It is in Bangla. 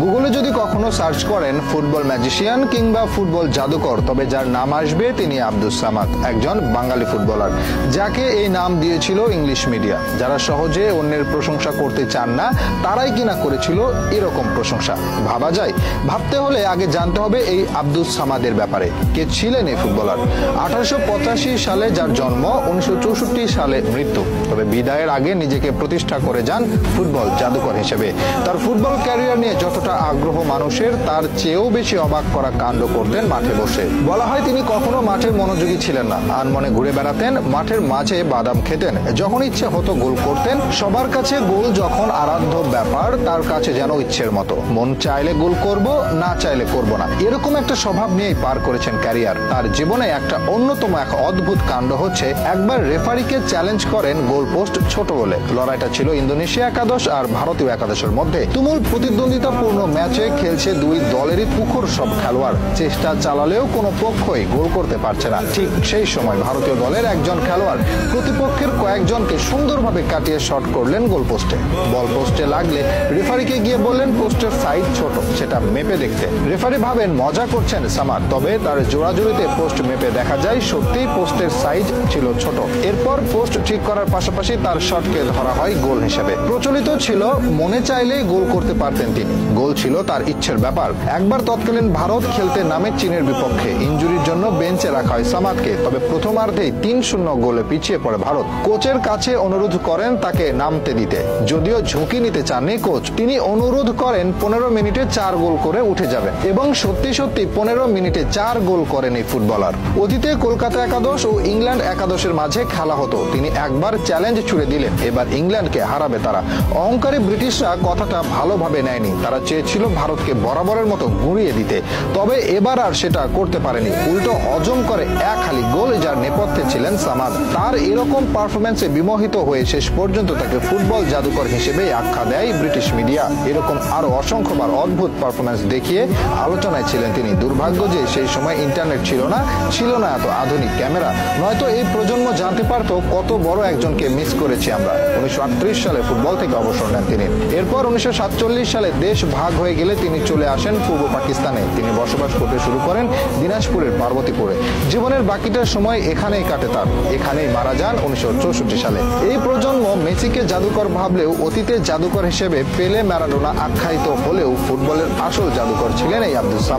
গুগলে যদি কখনো সার্চ করেন ফুটবল ম্যাজিশিয়ান কিংবা ফুটবল জাদুকর, তবে যার নাম আসবে তিনি আব্দুস সামাদ, একজন বাঙালি ফুটবলার যাকে এই নাম দিয়েছিল ইংলিশ মিডিয়া। যারা সহজে অন্যের প্রশংসা করতে চান না তারাই কিনা করেছিল এরকম প্রশংসা। ভাবা যায়? ভাবতে হলে আগে জানতে হবে এই আব্দুস সামাদের ব্যাপারে। কে ছিলেন এই ফুটবলার? 1885 সালে যার জন্ম, 1964 সালে মৃত্যু। তবে বিদায়ের আগে নিজেকে প্রতিষ্ঠা করে যান ফুটবল জাদুকর হিসেবে। তার ফুটবল ক্যারিয়ার নিয়ে যতটা আগ্রহ মানুষের, তার চেয়েও বেশি অবাক করা কাণ্ড করতেন মাঠে বসে। বলা হয় তিনি কখনো মাঠের মনোযোগী ছিলেন না, আনমনে ঘুরে বেড়াতেন, মাঠের মাঝে বাদাম খেতেন, যখন ইচ্ছে হতো গোল করতেন। সবার কাছে গোল যখন আরাধ্য ব্যাপার, তার কাছে যেন ইচ্ছের মতো, মন চাইলে গোল করব, না চাইলে করব না, এরকম একটা স্বভাব নিয়েই পার করেছেন ক্যারিয়ার। তার জীবনে একটা অন্যতম এক অদ্ভুত কাণ্ড হচ্ছে, একবার রেফারিকে চ্যালেঞ্জ করেন গোল পোস্ট ছোট বলে। লড়াইটা ছিল ইন্দোনেশিয়া একাদশ আর ভারতীয় একাদশের মধ্যে। তুমুল প্রতিদ্বন্দ্বিতাপূর্ণ ম্যাচে খেলছে দুই দলেরই তুখোড় সব খেলোয়াড়। চেষ্টা চালালেও কোনো পক্ষই গোল করতে পারছে না। ঠিক সেই সময় ভারতীয় দলের একজন খেলোয়াড় প্রতিপক্ষের কয়েকজনকে সুন্দরভাবে কাটিয়ে শট করলেন গোল পোস্টে। বল পোস্টে লাগলে রেফারিকে গিয়ে বললেন পোস্টের সাইজ ছোট, সেটা মেপে দেখতে। রেফারি ভাবেন মজা করছেন সামাদ, তবে তার জোড়াজুড়িতে পোস্ট মেপে দেখা যায় সত্যিই পোস্টের সাইজ ছিল ছোট। এরপর পোস্ট ঠিক করার পাশাপাশি তার শটকে ধরা হয় গোল হিসেবে। প্রচলিত ছিল মনে চাইলেই গোল করতে পারতেন তিনি, গোল ছিল তার ইচ্ছের ব্যাপার। একবার তৎকালীন ভারত খেলতে নামে চীনের বিপক্ষে, ইনজুরির জন্য বেঞ্চে রাখা হয় সামাদকে। তবে প্রথমার্ধেই 3-0 গোলে পিছিয়ে পড়ে ভারত। কোচের কাছে অনুরোধ করেন তাকে নামতে দিতে, যদিও ঝুঁকি নিতে চাননি কোচ। তিনি অনুরোধ করেন 15 মিনিটে 4 গোল করে উঠে যাবেন, এবং সত্যি সত্যি 15 মিনিটে 4 গোল করেন এই ফুটবলার। অতীতে কলকাতা একাদশ ও ইংল্যান্ড একাদশের মাঝে খেলা হতো, তিনি একবার চ্যালেঞ্জ ছুড়ে দিলেন, এবার ইংল্যান্ডকে হারাবে তারা। অহংকারী ব্রিটিশরা কথাটা ভালোভাবে নেয়নি, তারা চেয়েছিল ভারতকে বরাবরের মতো গুঁড়িয়ে দিতে। তবে এবার আর সেটা করতে পারেনি, উল্টো হজম করে এক হালি গোল, যার নেপথ্যে ছিলেন সামাদ। তার এরকম পারফরমেন্সে বিমোহিত হয়ে শেষ পর্যন্ত তাকে ফুটবল জাদুকর হিসেবে আখ্যা দেয় ব্রিটিশ মিডিয়া। এরকম আরো অসংখ্যবার অদ্ভুত পারফরমেন্স দেখিয়ে আলোচনায় ছিলেন তিনি। দুর্ভাগ্য যে সেই সময় ইন্টারনেট ছিল না এত আধুনিক ক্যামেরা, নয়তো এই প্রজন্ম জানতে পারতো কত বড় একজনকে মিস করেছি আমরা। 1938 সালে ফুটবল থেকে অবসর নেন তিনি। এরপর 1947 সালে দেশ ভাগ হয়ে গেলে তিনি চলে আসেন পূর্ব পাকিস্তানে। তিনি বসবাস করতে শুরু করেন দিনাজপুরের পার্বতীপুরে। জীবনের বাকিটা সময় এখানেই কাটে তার। এখানেই মারা যান 1964 সালে। এই প্রজন্ম মেসিকে জাদুকর ভাবলেও অতীতে জাদুকর হিসেবে পেলে, ম্যারাডোনা আখ্যায়িত হলেও ফুটবলের আসল জাদুকর ছিলেন এই আব্দুস সামাদ।